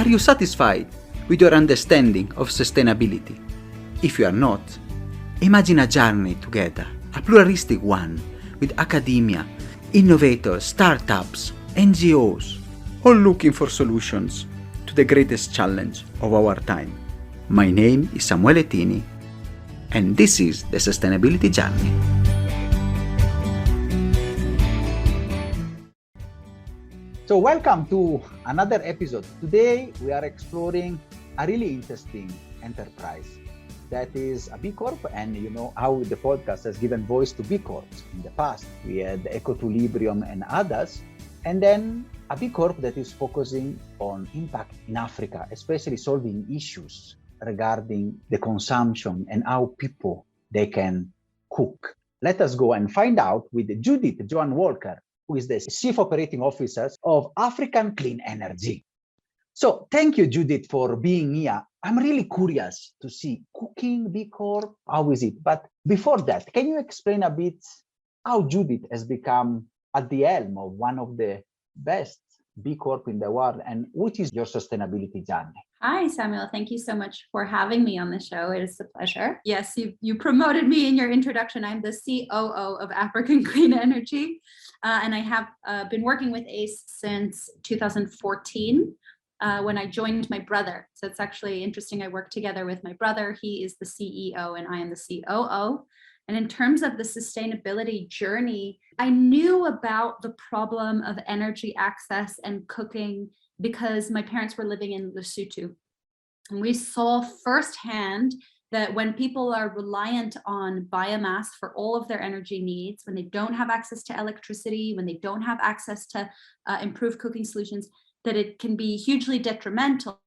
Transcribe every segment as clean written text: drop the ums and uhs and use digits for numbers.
Are you satisfied with your understanding of sustainability? If you are not, imagine a journey together, a pluralistic one, with academia, innovators, startups, NGOs, all looking for solutions to the greatest challenge of our time. My name is Samuele Tini, and this is the Sustainability Journey. So welcome to another episode. Today we are exploring a really interesting enterprise that is a B Corp, and you know how the podcast has given voice to B Corps in the past. We had Equilibrium and others, and then a B Corp that is focusing on impact in Africa, especially solving issues regarding the consumption and how people they can cook. Let us go and find out with Judith Joan Walker, who is the Chief Operating Officer of African Clean Energy. So thank you, Judith, for being here. I'm really curious to see cooking B Corp, how is it? But before that, can you explain a bit how Judith has become at the helm of one of the best B Corp in the world, and what is your sustainability journey? Hi, Samuel. Thank you so much for having me on the show. It is a pleasure. Yes, you promoted me in your introduction. I'm the COO of African Clean Energy, and I have been working with ACE since 2014 when I joined my brother. So it's actually interesting. I work together with my brother. He is the CEO and I am the COO. And in terms of the sustainability journey, I knew about the problem of energy access and cooking because my parents were living in Lesotho. And we saw firsthand that when people are reliant on biomass for all of their energy needs, when they don't have access to electricity, when they don't have access to improved cooking solutions, that it can be hugely detrimental.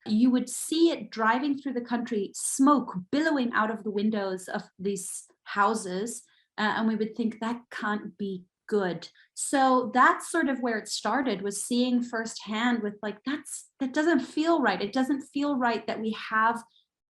You would see it driving through the country, smoke billowing out of the windows of these houses, and we would think that can't be good. So that's sort of where it started, was seeing firsthand with like, that doesn't feel right. It doesn't feel right that we have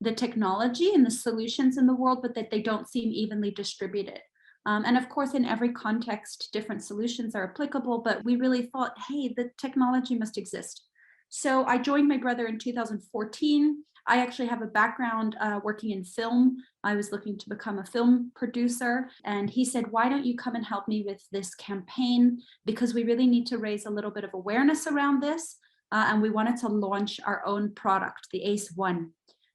the technology and the solutions in the world, but that they don't seem evenly distributed. And of course, in every context, different solutions are applicable, but we really thought, hey, the technology must exist. So I joined my brother in 2014. I actually have a background working in film. I was looking to become a film producer, and he said, why don't you come and help me with this campaign? Because we really need to raise a little bit of awareness around this. And we wanted to launch our own product, the S.1.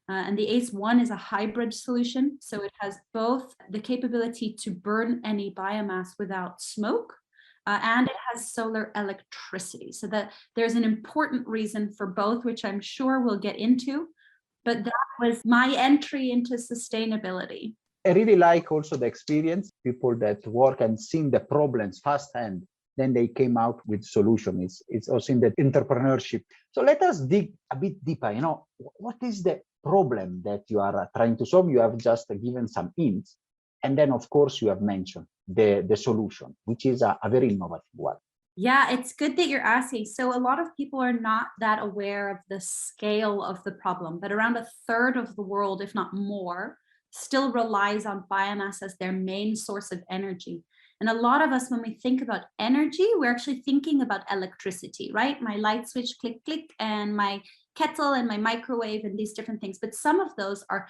And the S.1 is a hybrid solution. So it has both the capability to burn any biomass without smoke, and it has solar electricity. So that there's an important reason for both, which I'm sure we'll get into. But that was my entry into sustainability. I really like also the experience, people that work and seen the problems firsthand, then they came out with solutions. It's also in the entrepreneurship. So let us dig a bit deeper. You know, what is the problem that you are trying to solve? You have just given some hints. And then, of course, you have mentioned the solution, which is a very innovative one. Yeah, it's good that you're asking. So a lot of people are not that aware of the scale of the problem, but around a third of the world, if not more, still relies on biomass as their main source of energy. And a lot of us, when we think about energy, we're actually thinking about electricity, right? My light switch, click, click, and my kettle and my microwave and these different things. But some of those are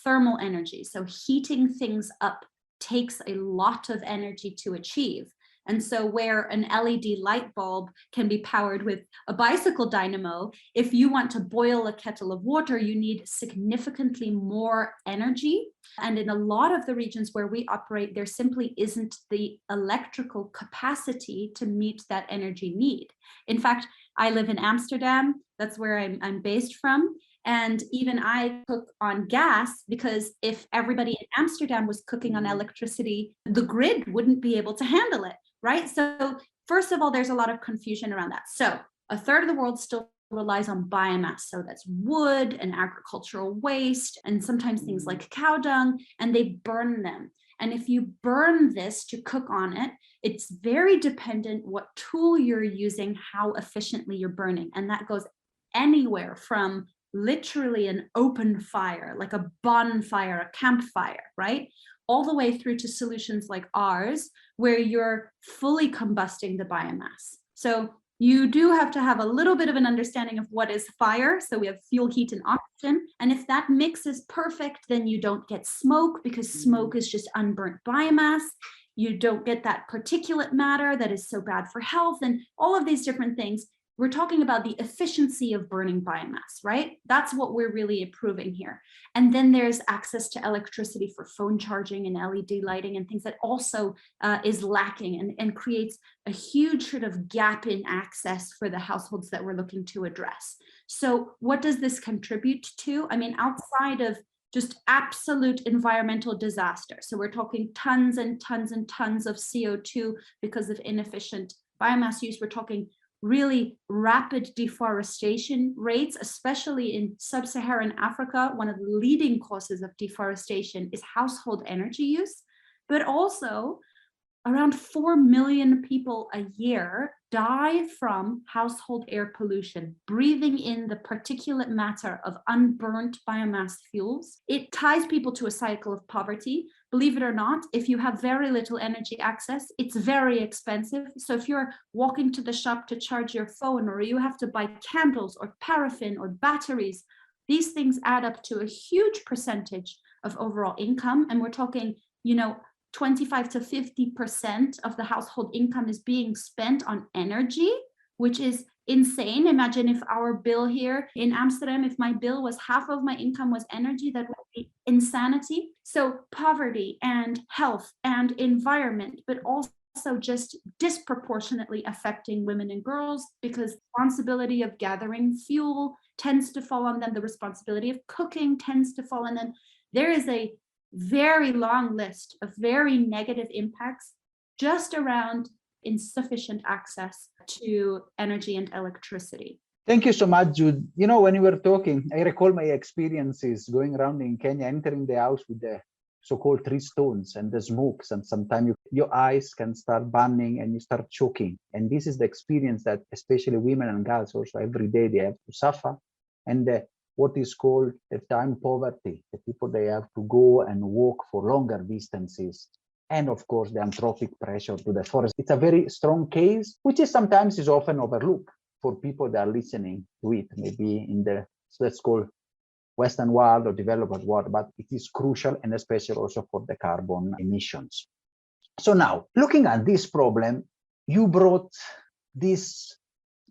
thermal energy. So heating things up takes a lot of energy to achieve. And so where an LED light bulb can be powered with a bicycle dynamo, if you want to boil a kettle of water, you need significantly more energy. And in a lot of the regions where we operate, there simply isn't the electrical capacity to meet that energy need. In fact, I live in Amsterdam. That's where I'm based from. And even I cook on gas, because if everybody in Amsterdam was cooking on electricity, the grid wouldn't be able to handle it. Right? So first of all, there's a lot of confusion around that. So a third of the world still relies on biomass. So that's wood and agricultural waste, and sometimes things like cow dung, and they burn them. And if you burn this to cook on it, it's very dependent what tool you're using, how efficiently you're burning. And that goes anywhere from literally an open fire, like a bonfire, a campfire, right? All the way through to solutions like ours, where you're fully combusting the biomass. So you do have to have a little bit of an understanding of what is fire. So we have fuel, heat, and oxygen. And if that mix is perfect, then you don't get smoke, because smoke is just unburnt biomass. You don't get that particulate matter that is so bad for health, and all of these different things. We're talking about the efficiency of burning biomass, right? That's what we're really improving here. And then there's access to electricity for phone charging and LED lighting and things that also is lacking, and creates a huge sort of gap in access for the households that we're looking to address. So what does this contribute to? I mean, outside of just absolute environmental disaster. So we're talking tons and tons and tons of CO2 because of inefficient biomass use. We're talking really rapid deforestation rates, especially in sub-Saharan Africa. One of the leading causes of deforestation is household energy use, but also around 4 million people a year die from household air pollution, breathing in the particulate matter of unburnt biomass fuels. It ties people to a cycle of poverty. Believe it or not, if you have very little energy access, it's very expensive. So if you're walking to the shop to charge your phone, or you have to buy candles or paraffin or batteries, these things add up to a huge percentage of overall income. And we're talking, 25 to 50% of the household income is being spent on energy, which is insane. Imagine if our bill here in Amsterdam, if my bill was half of my income was energy, that would be insanity. So poverty and health and environment, but also just disproportionately affecting women and girls, because the responsibility of gathering fuel tends to fall on them. The responsibility of cooking tends to fall on them. There is a very long list of very negative impacts just around insufficient access to energy and electricity. Thank you so much, Jude. When you were talking, I recall my experiences going around in Kenya, entering the house with the so-called 3 stones and the smokes, and sometimes your eyes can start burning and you start choking. And this is the experience that especially women and girls also every day they have to suffer. And what is called the time poverty, the people they have to go and walk for longer distances, and of course the anthropic pressure to the forest. It's a very strong case, which is sometimes is often overlooked for people that are listening to it, maybe in the, let's call, Western world or developed world, but it is crucial, and especially also for the carbon emissions. So now, looking at this problem, you brought this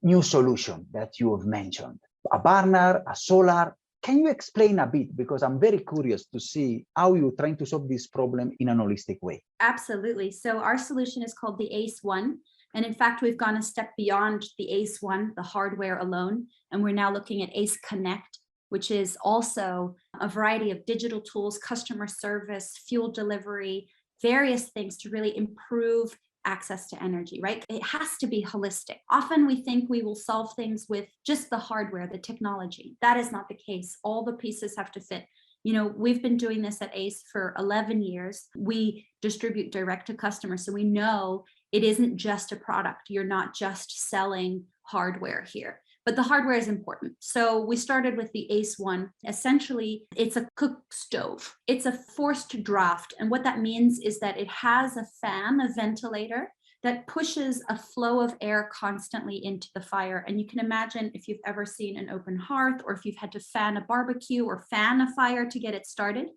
new solution that you have mentioned. A burner, a solar. Can you explain a bit? Because I'm very curious to see how you're trying to solve this problem in an holistic way. Absolutely. So our solution is called the S.1. And in fact, we've gone a step beyond the S.1, the hardware alone. And we're now looking at ACE Connect, which is also a variety of digital tools, customer service, fuel delivery, various things to really improve access to energy, right? It has to be holistic. Often we think we will solve things with just the hardware, the technology. That is not the case. All the pieces have to fit. We've been doing this at ACE for 11 years. We distribute direct to customers, so we know it isn't just a product. You're not just selling hardware here. But the hardware is important. So we started with the S.1. Essentially, it's a cook stove. It's a forced draft. And what that means is that it has a fan, a ventilator, that pushes a flow of air constantly into the fire. And you can imagine, if you've ever seen an open hearth, or if you've had to fan a barbecue or fan a fire to get it started,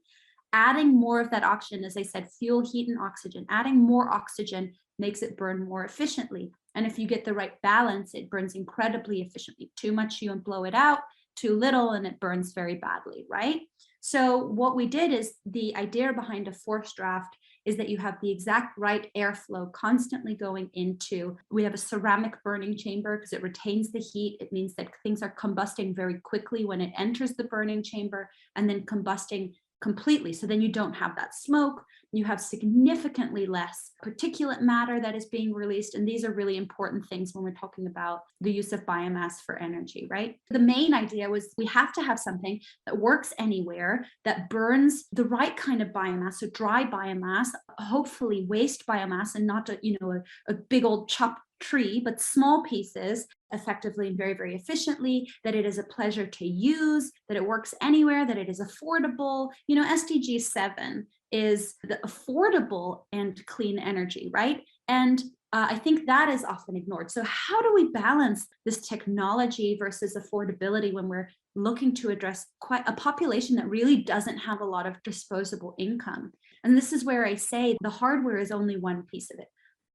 adding more of that oxygen, as I said, fuel, heat, and oxygen, adding more oxygen makes it burn more efficiently. And if you get the right balance, it burns incredibly efficiently. Too much, you blow it out, too little, and it burns very badly, right? So what we did is, the idea behind a forced draft is that you have the exact right airflow constantly going into, we have a ceramic burning chamber because it retains the heat. It means that things are combusting very quickly when it enters the burning chamber, and then combusting completely. So then you don't have that smoke. You have significantly less particulate matter that is being released. And these are really important things when we're talking about the use of biomass for energy, right? The main idea was we have to have something that works anywhere, that burns the right kind of biomass, so dry biomass, hopefully waste biomass, and not a big old chopped tree, but small pieces effectively and very, very efficiently, that it is a pleasure to use, that it works anywhere, that it is affordable. SDG 7 is the affordable and clean energy, right? And I think that is often ignored. So how do we balance this technology versus affordability when we're looking to address quite a population that really doesn't have a lot of disposable income? And this is where I say the hardware is only one piece of it.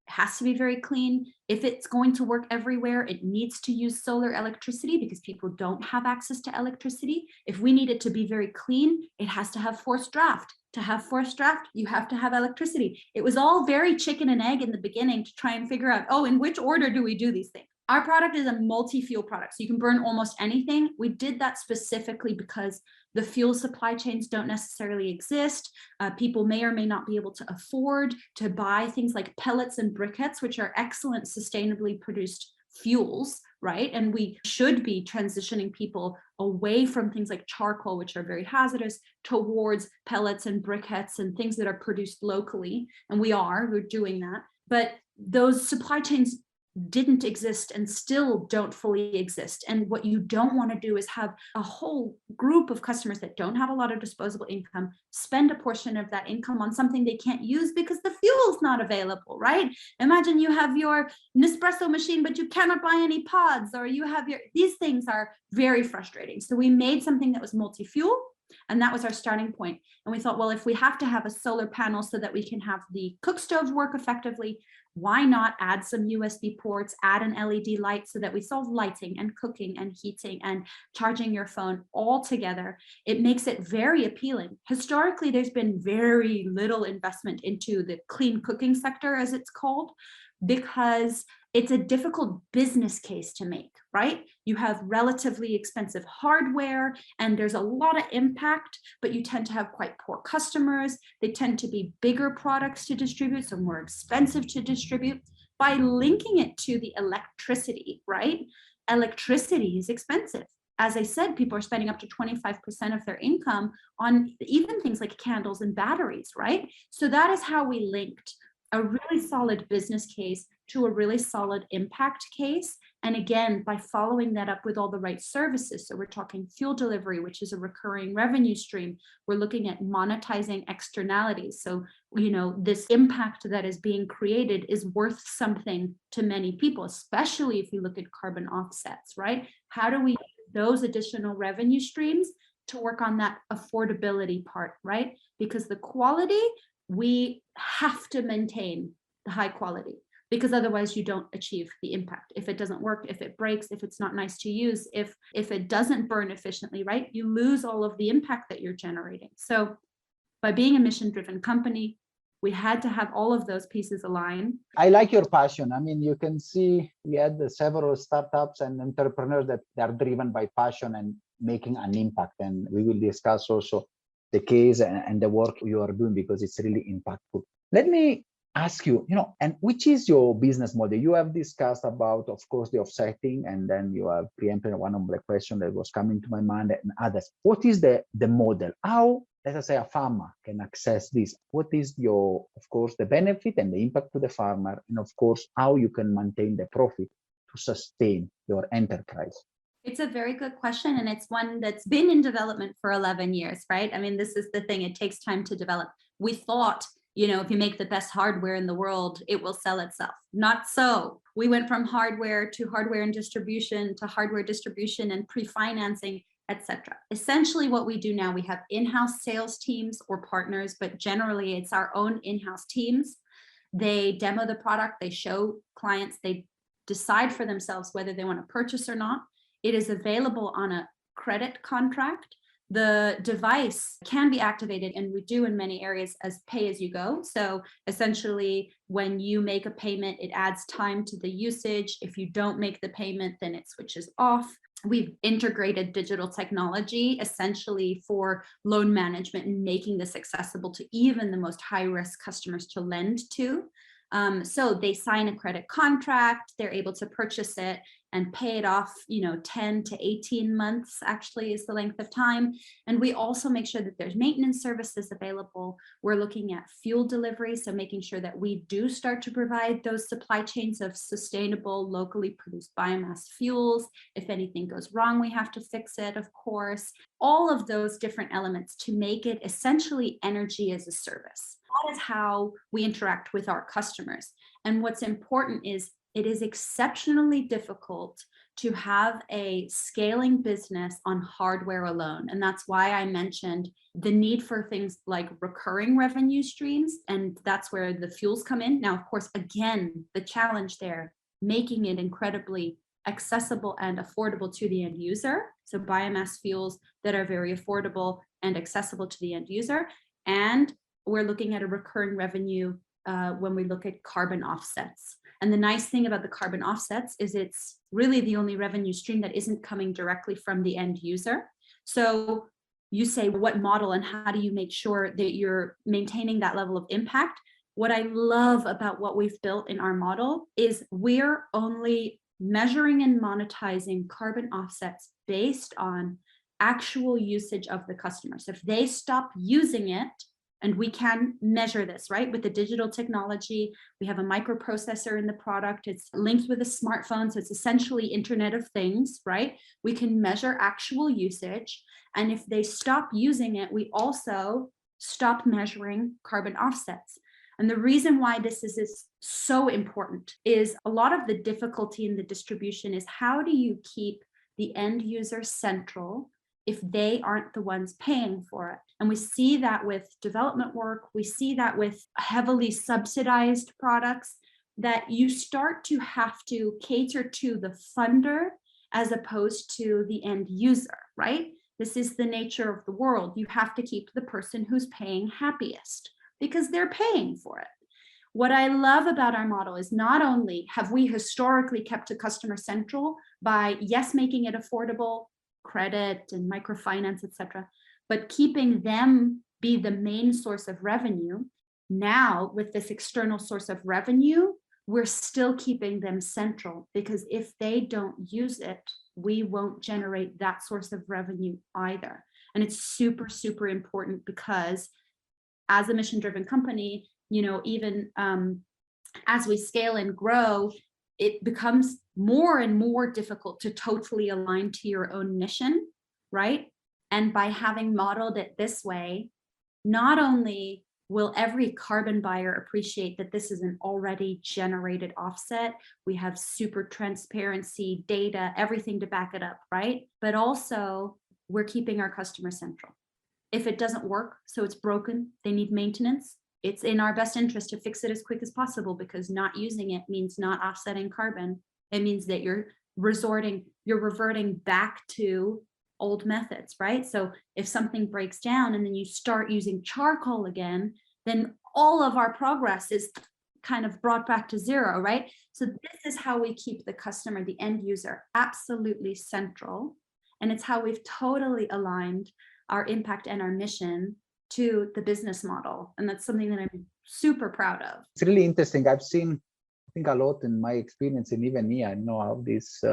It has to be very clean. If it's going to work everywhere, it needs to use solar electricity because people don't have access to electricity. If we need it to be very clean, it has to have forced draft. To have forced draft, you have to have electricity. It was all very chicken and egg in the beginning to try and figure out, oh, in which order do we do these things? Our product is a multi-fuel product, so you can burn almost anything. We did that specifically because the fuel supply chains don't necessarily exist. People may or may not be able to afford to buy things like pellets and briquettes, which are excellent sustainably produced fuels, right? And we should be transitioning people away from things like charcoal, which are very hazardous, towards pellets and briquettes and things that are produced locally. And we're doing that. But those supply chains didn't exist and still don't fully exist. And what you don't want to do is have a whole group of customers that don't have a lot of disposable income spend a portion of that income on something they can't use because the fuel's not available, right? Imagine you have your Nespresso machine, but you cannot buy any pods, or you have these things are very frustrating. So we made something that was multi-fuel. And that was our starting point. And we thought, well, if we have to have a solar panel so that we can have the cook stove work effectively, why not add some USB ports, add an LED light so that we solve lighting and cooking and heating and charging your phone all together? It makes it very appealing. Historically, there's been very little investment into the clean cooking sector, as it's called, because it's a difficult business case to make, right? You have relatively expensive hardware and there's a lot of impact, but you tend to have quite poor customers. They tend to be bigger products to distribute, so more expensive to distribute. By linking it to the electricity, right? Electricity is expensive. As I said, people are spending up to 25% of their income on even things like candles and batteries, right? So that is how we linked a really solid business case to a really solid impact case. And again, by following that up with all the right services. So we're talking fuel delivery, which is a recurring revenue stream. We're looking at monetizing externalities. So, this impact that is being created is worth something to many people, especially if you look at carbon offsets, right? How do we use those additional revenue streams to work on that affordability part, right? Because the quality, we have to maintain the high quality, because otherwise you don't achieve the impact. If it doesn't work, if it breaks, if it's not nice to use, if it doesn't burn efficiently, right, you lose all of the impact that you're generating. So by being a mission-driven company, we had to have all of those pieces align. I like your passion. I mean, you can see we had several startups and entrepreneurs that are driven by passion and making an impact. And we will discuss also the case and the work you are doing, because it's really impactful. Let me ask you, and which is your business model? You have discussed about, of course, the offsetting, and then you have preempted one of the questions that was coming to my mind and others. What is the model? How, let us say, a farmer can access this? What is of course, the benefit and the impact to the farmer? And of course, how you can maintain the profit to sustain your enterprise? It's a very good question. And it's one that's been in development for 11 years, right? I mean, this is the thing. It takes time to develop. We thought, if you make the best hardware in the world, it will sell itself. Not so. We went from hardware to hardware and distribution to hardware distribution and pre-financing, etc. Essentially what we do now, we have in-house sales teams or partners, but generally it's our own in-house teams. They demo the product, they show clients, they decide for themselves whether they want to purchase or not. It is available on a credit contract. The device can be activated, and we do in many areas, as pay as you go. So essentially, when you make a payment, it adds time to the usage. If you don't make the payment, then it switches off. We've integrated digital technology essentially for loan management and making this accessible to even the most high-risk customers to lend to. So they sign a credit contract, they're able to purchase it and pay it off, 10 to 18 months actually is the length of time. And we also make sure that there's maintenance services available. We're looking at fuel delivery, so making sure that we do start to provide those supply chains of sustainable, locally produced biomass fuels. If anything goes wrong, we have to fix it, of course. All of those different elements to make it essentially energy as a service. that is how we interact with our customers. And what's important is it is exceptionally difficult to have a scaling business on hardware alone. And that's why I mentioned the need for things like recurring revenue streams. And that's where the fuels come in. Now, of course, again, the challenge there, making it incredibly accessible and affordable to the end user. So biomass fuels that are very affordable and accessible to the end user. And we're looking at a recurring revenue when we look at carbon offsets. And the nice thing about the carbon offsets is it's really the only revenue stream that isn't coming directly from the end user. So you say, what model and how do you make sure that you're maintaining that level of impact? What I love about what we've built in our model is we're only measuring and monetizing carbon offsets based on actual usage of the customer. So if they stop using it, and we can measure this, right? With the digital technology, we have a microprocessor in the product. It's linked with a smartphone. So it's essentially Internet of Things, right? We can measure actual usage. And if they stop using it, we also stop measuring carbon offsets. And the reason why this is so important is a lot of the difficulty in the distribution is how do you keep the end user central if they aren't the ones paying for it? And we see that with development work, we see that with heavily subsidized products, that you start to have to cater to the funder as opposed to the end user, right? This is the nature of the world. You have to keep the person who's paying happiest because they're paying for it. What I love about our model is not only have we historically kept the customer central by, yes, making it affordable, credit and microfinance, etc., but keeping them be the main source of revenue. Now, with this external source of revenue, we're still keeping them central because if they don't use it, we won't generate that source of revenue either. And it's super, super important because as a mission-driven company, you know, even as we scale and grow, it becomes more and more difficult to totally align to your own mission, right? And by having modeled it this way, not only will every carbon buyer appreciate that this is an already generated offset, we have super transparency, data, everything to back it up, right? But also we're keeping our customer central. If it doesn't work, so it's broken, they need maintenance, it's in our best interest to fix it as quick as possible because not using it means not offsetting carbon. It means that you're reverting back to old methods, right? So if something breaks down and then you start using charcoal again, then all of our progress is kind of brought back to zero, right? So this is how we keep the customer, the end user, absolutely central. And it's how we've totally aligned our impact and our mission to the business model. And that's something that I'm super proud of. It's really interesting. I've seen, I think, a lot in my experience, and even me, I know how this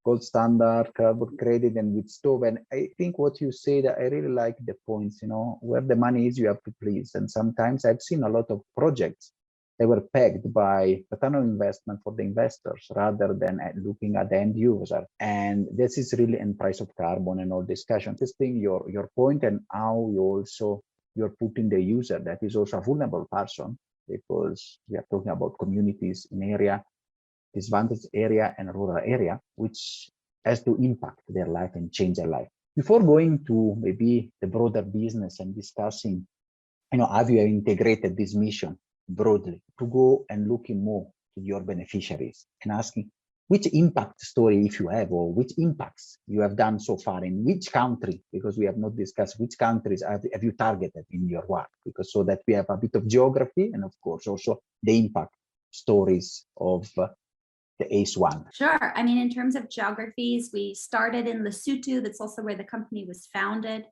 gold standard, carbon credit, and with stove. And I think what you said, I really like the points, you know, where the money is, you have to please. And sometimes I've seen a lot of projects that were pegged by return on investment for the investors rather than looking at the end user. And this is really in price of carbon and all discussion. Interesting your point and how you're putting the user that is also a vulnerable person, because we are talking about communities in area, disadvantaged area and rural area, which has to impact their life and change their life. Before going to maybe the broader business and discussing, you know, have you integrated this mission broadly, to go and looking more to your beneficiaries and asking which impact story, if you have, or which impacts you have done so far in which country, because we have not discussed which countries have you targeted in your work, because so that we have a bit of geography and of course also the impact stories of the S.1. Sure. I mean, in terms of geographies, we started in Lesotho. That's also where the company was founded.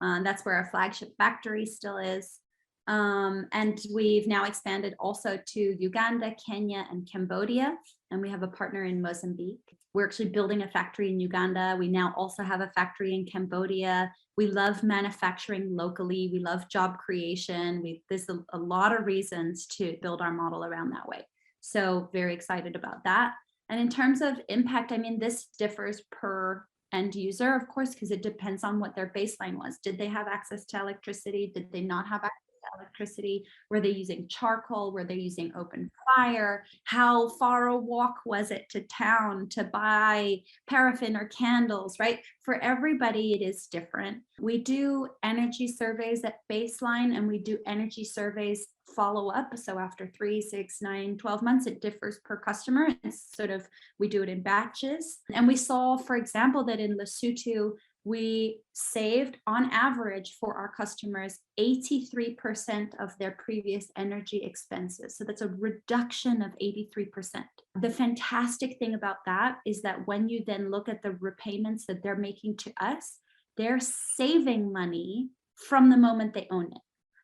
That's where our flagship factory still is. And we've now expanded also to Uganda, Kenya, and Cambodia. And we have a partner in Mozambique. We're actually building a factory in Uganda. We now also have a factory in Cambodia. We love manufacturing locally. We love job creation. There's a lot of reasons to build our model around that way. So very excited about that. And in terms of impact, I mean, this differs per end user, of course, because it depends on what their baseline was. Did they have access to electricity? Did they not have access electricity? Were they using charcoal? Were they using open fire? How far a walk was it to town to buy paraffin or candles, right? For everybody, it is different. We do energy surveys at baseline, and we do energy surveys follow up. So after 3, 6, 9, 12 months, it differs per customer. It's sort of, we do it in batches. And we saw, for example, that in Lesotho, we saved on average for our customers 83% of their previous energy expenses. So that's a reduction of 83%. The fantastic thing about that is that when you then look at the repayments that they're making to us, they're saving money from the moment they own it.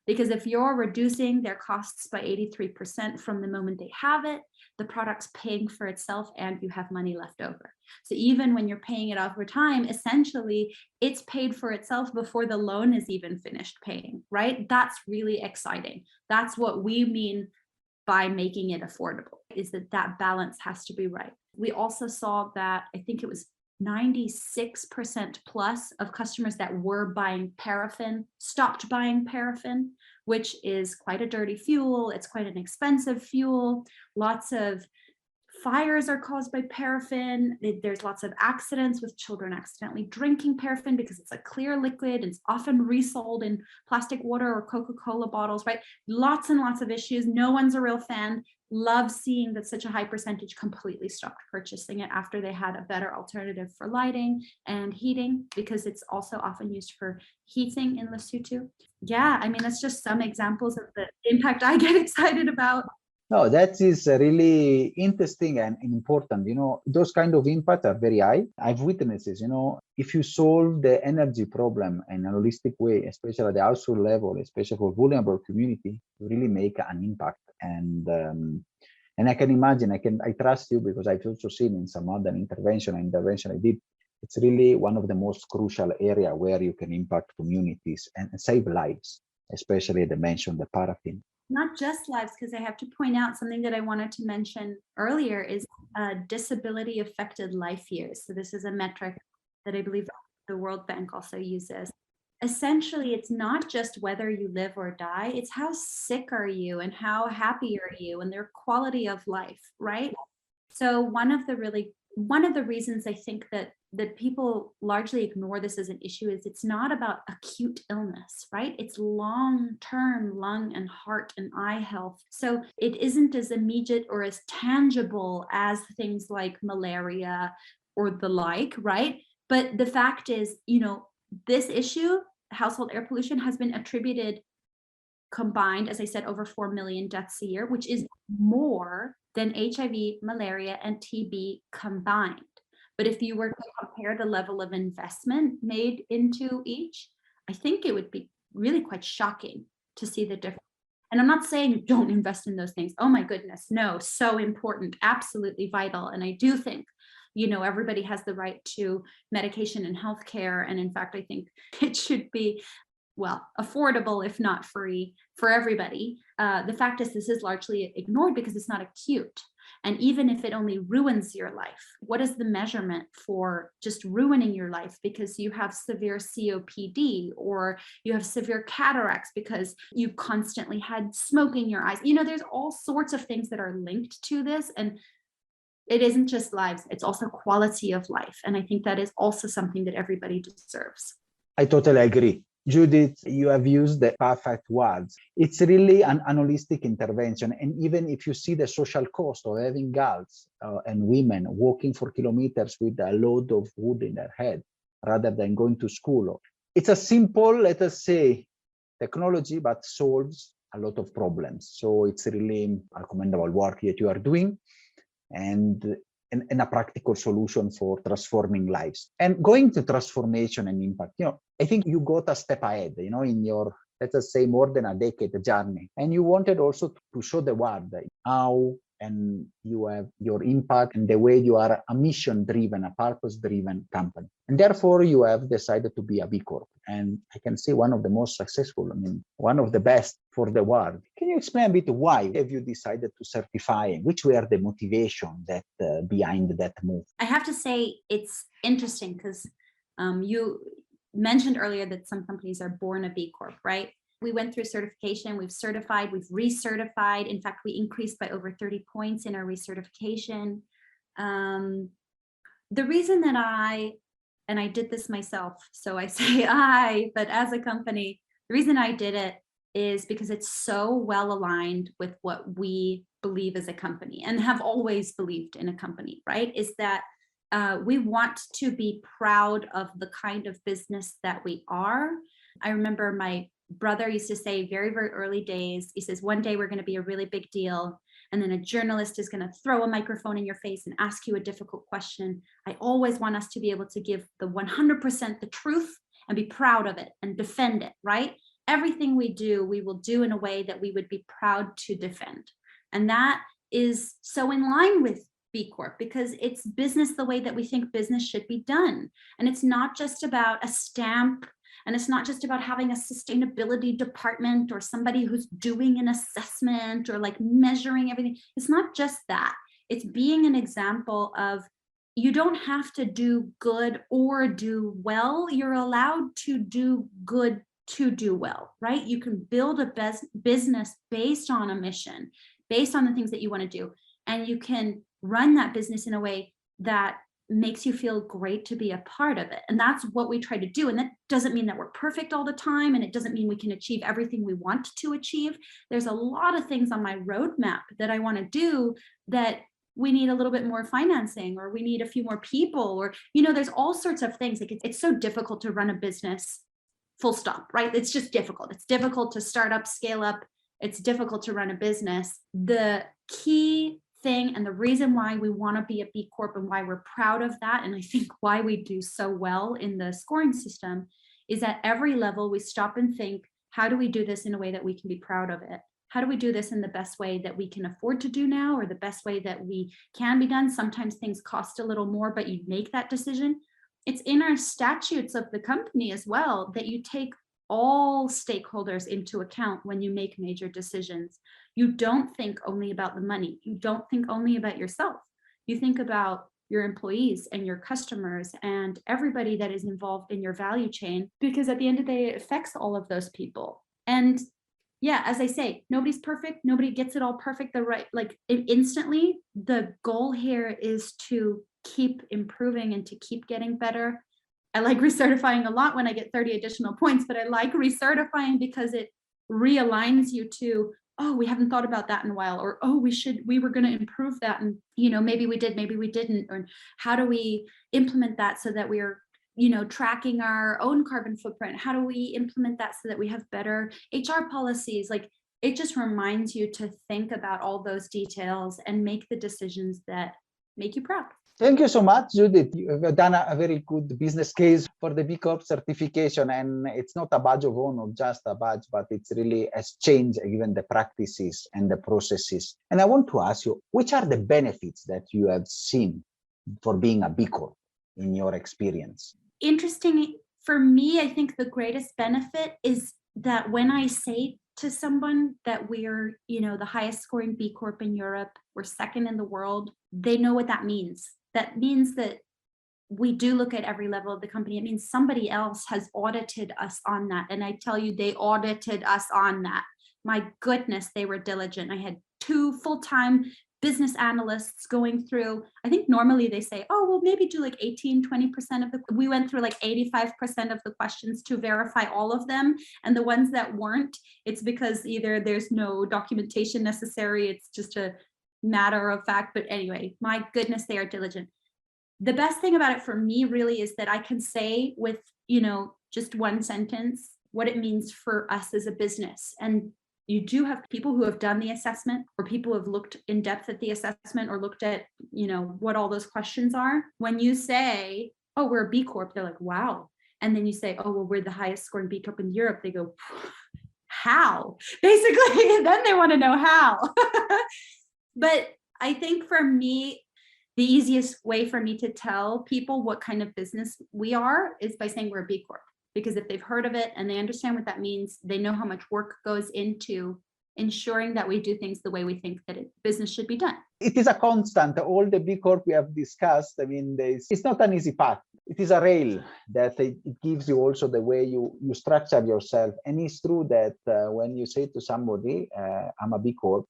Because if you're reducing their costs by 83% from the moment they have it, the product's paying for itself and you have money left over. So even when you're paying it over time, essentially it's paid for itself before the loan is even finished paying, right? That's really exciting. That's what we mean by making it affordable, is that that balance has to be right. We also saw that, I think it was 96% plus of customers that were buying paraffin stopped buying paraffin, which is quite a dirty fuel. It's quite an expensive fuel. Lots of fires are caused by paraffin. There's lots of accidents with children accidentally drinking paraffin because it's a clear liquid. It's often resold in plastic water or Coca-Cola bottles, right? Lots and lots of issues. No one's a real fan. Love seeing that such a high percentage completely stopped purchasing it after they had a better alternative for lighting and heating, because it's also often used for heating in Lesotho. Yeah, I mean, that's just some examples of the impact I get excited about. No, that is really interesting and important. Those kind of impacts are very high. I've witnessed this. If you solve the energy problem in a holistic way, especially at the household level, especially for vulnerable community, you really make an impact. And I can imagine, I trust you because I've also seen in some other intervention I did. It's really one of the most crucial area where you can impact communities and save lives, especially the mention the paraffin. Not just lives, because I have to point out something that I wanted to mention earlier is disability affected life years. So this is a metric that I believe the World Bank also uses. Essentially, it's not just whether you live or die, it's how sick are you and how happy are you and their quality of life, right? So one of the reasons I think that people largely ignore this as an issue is it's not about acute illness, right? It's long-term lung and heart and eye health. So it isn't as immediate or as tangible as things like malaria or the like, right? But the fact is, this issue, household air pollution, has been attributed combined, as I said, over 4 million deaths a year, which is more than HIV, malaria, and TB combined. But if you were to compare the level of investment made into each, I think it would be really quite shocking to see the difference. And I'm not saying don't invest in those things. Oh my goodness, no, so important, absolutely vital. And I do think, everybody has the right to medication and healthcare. And in fact, I think it should be, affordable, if not free, for everybody. The fact is, this is largely ignored because it's not acute. And even if it only ruins your life, what is the measurement for just ruining your life because you have severe COPD or you have severe cataracts because you constantly had smoke in your eyes? There's all sorts of things that are linked to this. And it isn't just lives, it's also quality of life. And I think that is also something that everybody deserves. I totally agree. Judith, you have used the perfect words. It's really an holistic intervention. And even if you see the social cost of having girls and women walking for kilometers with a load of wood in their head rather than going to school, it's a simple, let us say, technology, but solves a lot of problems. So it's really a commendable work that you are doing and a practical solution for transforming lives. And going to transformation and impact, I think you got a step ahead, in your, let us say, more than a decade journey. And you wanted also to show the world how and you have your impact and the way you are a mission-driven, a purpose-driven company. And therefore, you have decided to be a B Corp. And I can say one of the most successful, one of the best for the world. Can you explain a bit why have you decided to certify? Which were the motivation that behind that move? I have to say it's interesting because you mentioned earlier that some companies are born a B Corp, right? We went through certification, we've certified, we've recertified. In fact, we increased by over 30 points in our recertification. The reason that and I did this myself, so I say but as a company, the reason I did it is because it's so well aligned with what we believe as a company and have always believed in a company, right? Is that we want to be proud of the kind of business that we are. I remember my brother used to say very, very early days, he says, one day we're going to be a really big deal. And then a journalist is going to throw a microphone in your face and ask you a difficult question. I always want us to be able to give the 100% the truth and be proud of it and defend it, right? Everything we do, we will do in a way that we would be proud to defend. And that is so in line with B Corp because it's business the way that we think business should be done. And it's not just about a stamp. And it's not just about having a sustainability department or somebody who's doing an assessment or like measuring everything. It's not just that. It's being an example of you don't have to do good or do well. You're allowed to do good to do well, right? You can build a business based on a mission, based on the things that you want to do. And you can run that business in a way that makes you feel great to be a part of it. And that's what we try to do. And that doesn't mean that we're perfect all the time. And it doesn't mean we can achieve everything we want to achieve. There's a lot of things on my roadmap that I want to do that we need a little bit more financing, or we need a few more people, or, there's all sorts of things. Like it's so difficult to run a business, full stop, right? It's just difficult. It's difficult to start up, scale up. It's difficult to run a business. The key thing and the reason why we want to be a B Corp and why we're proud of that, and I think why we do so well in the scoring system, is at every level we stop and think, how do we do this in a way that we can be proud of it? How do we do this in the best way that we can afford to do now, or the best way that we can be done? Sometimes things cost a little more, but you make that decision. It's in our statutes of the company as well that you take all stakeholders into account when you make major decisions. You don't think only about the money. You don't think only about yourself. You think about your employees and your customers and everybody that is involved in your value chain, because at the end of the day, it affects all of those people. And yeah, as I say, nobody's perfect. Nobody gets it all perfect instantly. The goal here is to keep improving and to keep getting better. I like recertifying a lot when I get 30 additional points, but I like recertifying because it realigns you to, oh, we haven't thought about that in a while, or, oh, we were going to improve that. And, maybe we did, maybe we didn't. Or how do we implement that so that we're, tracking our own carbon footprint? How do we implement that so that we have better HR policies? Like, it just reminds you to think about all those details and make the decisions that make you proud. Thank you so much, Judith. You have done a very good business case for the B Corp certification, and it's not a badge of honor, just a badge, but it's really has changed even the practices and the processes. And I want to ask you, which are the benefits that you have seen for being a B Corp in your experience? Interesting. For me, I think the greatest benefit is that when I say to someone that we're, the highest scoring B Corp in Europe, we're second in the world, they know what that means. That means that we do look at every level of the company. It means somebody else has audited us on that. And I tell you, they audited us on that. My goodness, they were diligent. I had 2 full-time business analysts going through. I think normally they say, oh, well, maybe do like 18, 20% of we went through like 85% of the questions to verify all of them. And the ones that weren't, it's because either there's no documentation necessary. It's just a matter of fact. But anyway, my goodness, they are diligent. The best thing about it for me really is that I can say with, just one sentence, what it means for us as a business. And you do have people who have done the assessment, or people who have looked in depth at the assessment, or looked at, what all those questions are. When you say, oh, we're a B Corp, they're like, wow. And then you say, oh, well, we're the highest scoring B Corp in Europe. They go, how? Basically, then they want to know how. But I think for me, the easiest way for me to tell people what kind of business we are is by saying we're a B Corp. Because if they've heard of it and they understand what that means, they know how much work goes into ensuring that we do things the way we think that business should be done. It is a constant. All the B Corp we have discussed, it's not an easy path. it is a rail that it gives you also the way you structure yourself. And it's true that when you say to somebody, I'm a B Corp,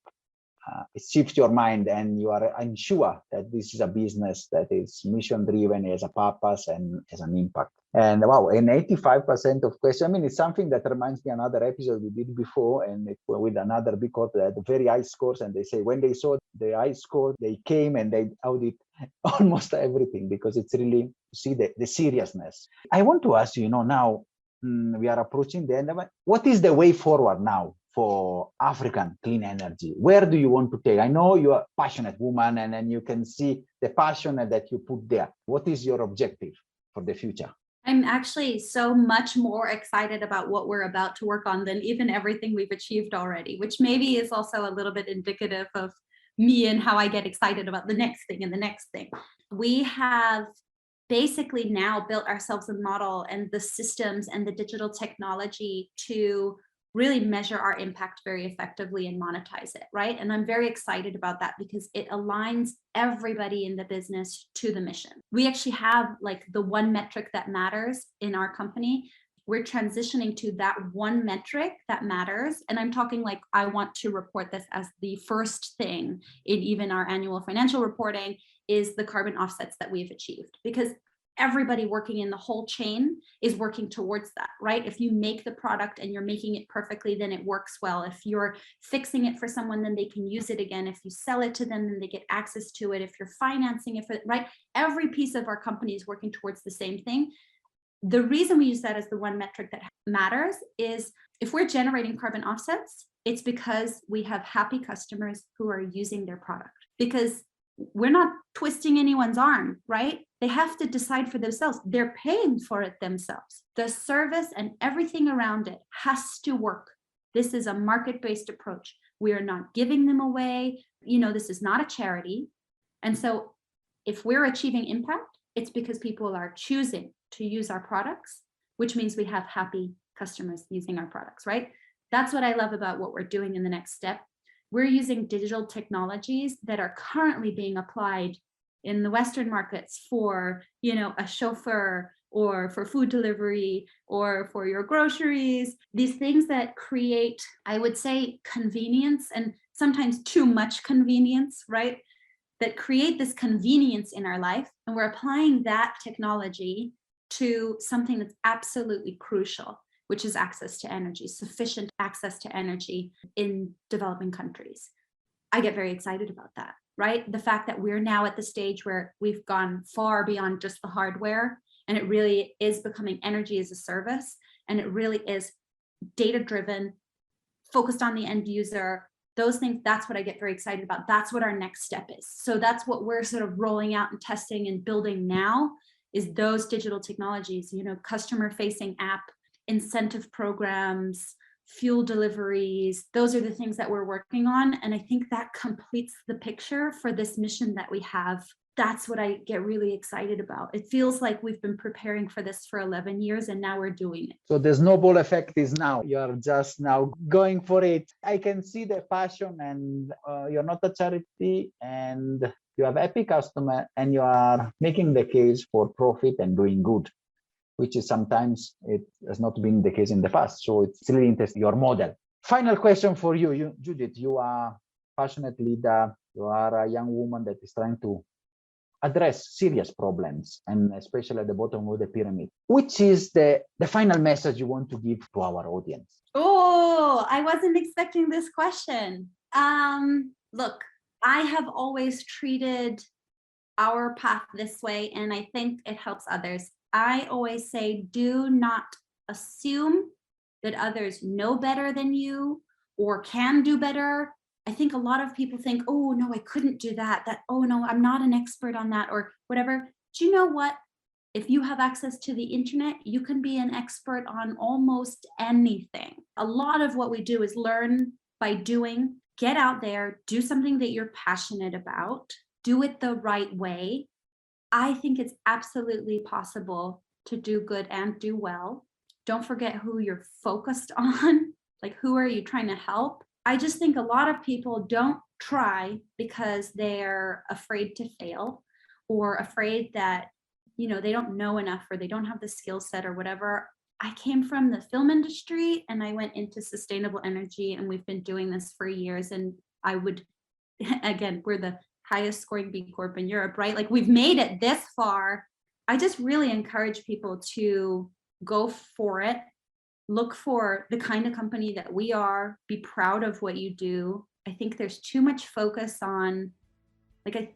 it shifts your mind and you are unsure that this is a business that is mission driven, has a purpose and has an impact. And wow, and 85% of questions, I mean, it's something that reminds me another episode we did before, and it, with another big corp that had very high scores, and they say when they saw the high score, they came and they audit almost everything, because it's really see the seriousness. I want to ask you, now we are approaching the end of it. What is the way forward now for African clean energy? Where do you want to take? I know you are a passionate woman, and then you can see the passion that you put there. What is your objective for the future? I'm actually so much more excited about what we're about to work on than even everything we've achieved already, which maybe is also a little bit indicative of me and how I get excited about the next thing and the next thing. We have basically now built ourselves a model and the systems and the digital technology to really measure our impact very effectively and monetize it, right? And I'm very excited about that because it aligns everybody in the business to the mission. We actually have like the one metric that matters in our company. We're transitioning to that one metric that matters. And I'm talking like, I want to report this as the first thing in even our annual financial reporting is the carbon offsets that we've achieved, because everybody working in the whole chain is working towards that, right? If you make the product and you're making it perfectly, then it works well. If you're fixing it for someone, then they can use it again. If you sell it to them, then they get access to it. If you're financing it, right? Every piece of our company is working towards the same thing. The reason we use that as the one metric that matters is if we're generating carbon offsets, it's because we have happy customers who are using their product, because we're not twisting anyone's arm, right? They have to decide for themselves. They're paying for it themselves. The service and everything around it has to work. This is a market-based approach. We are not giving them away. This is not a charity. And so if we're achieving impact, it's because people are choosing to use our products, which means we have happy customers using our products, right? That's what I love about what we're doing in the next step. We're using digital technologies that are currently being applied in the Western markets for, a chauffeur or for food delivery or for your groceries, these things that create, I would say, convenience and sometimes too much convenience, right? That create this convenience in our life. And we're applying that technology to something that's absolutely crucial, which is access to energy, sufficient access to energy in developing countries. I get very excited about that, right? The fact that we're now at the stage where we've gone far beyond just the hardware, and it really is becoming energy as a service, and it really is data-driven, focused on the end user, those things, that's what I get very excited about. That's what our next step is. So that's what we're sort of rolling out and testing and building now is those digital technologies, customer-facing app, incentive programs, fuel deliveries. Those are the things that we're working on. And I think that completes the picture for this mission that we have. That's what I get really excited about. It feels like we've been preparing for this for 11 years and now we're doing it. So the snowball effect is now. You're just now going for it. I can see the passion, and you're not a charity, and you have happy customer, and you are making the case for profit and doing good, which is sometimes it has not been the case in the past. So it's really interesting, your model. Final question for you, Judith. You are a passionate leader. You are a young woman that is trying to address serious problems, and especially at the bottom of the pyramid. Which is the final message you want to give to our audience? Oh, I wasn't expecting this question. Look, I have always treated our path this way, and I think it helps others. I always say, do not assume that others know better than you or can do better. I think a lot of people think, oh, no, I couldn't do that. Oh, no, I'm not an expert on that or whatever. Do you know what? If you have access to the internet, you can be an expert on almost anything. A lot of what we do is learn by doing. Get out there, do something that you're passionate about, do it the right way. I think it's absolutely possible to do good and do well. Don't forget who you're focused on, like who are you trying to help? I just think a lot of people don't try because they're afraid to fail or afraid that they don't know enough or they don't have the skill set or whatever. I came from the film industry and I went into sustainable energy, and we've been doing this for years. And I would, again, we're the highest scoring B Corp in Europe, right? Like, we've made it this far. I just really encourage people to go for it. Look for the kind of company that we are, be proud of what you do. I think there's too much focus on,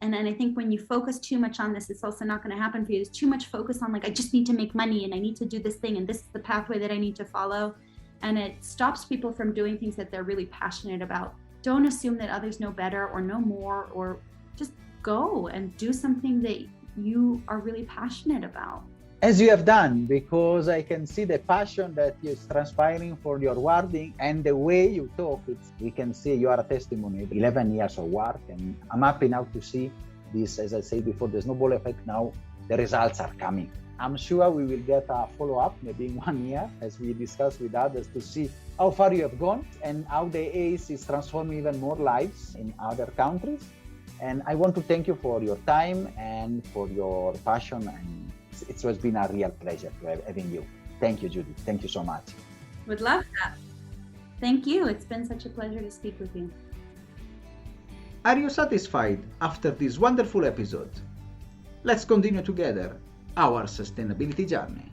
and I think when you focus too much on this, it's also not going to happen for you. There's too much focus on, I just need to make money and I need to do this thing and this is the pathway that I need to follow. And it stops people from doing things that they're really passionate about. Don't assume that others know better or know more, or just go and do something that you are really passionate about. As you have done, because I can see the passion that is transpiring for your wording and the way you talk. We can see you are a testimony of 11 years of work, and I'm happy now to see this, as I said before, the snowball effect. Now the results are coming. I'm sure we will get a follow-up maybe in 1 year, as we discuss with others, to see how far you have gone and how the ACE is transforming even more lives in other countries. And I want to thank you for your time and for your passion, and it has been a real pleasure to having you. Thank you, Judith. Thank you so much. Would love that. Thank you. It's been such a pleasure to speak with you. Are you satisfied after this wonderful episode? Let's continue together our sustainability journey.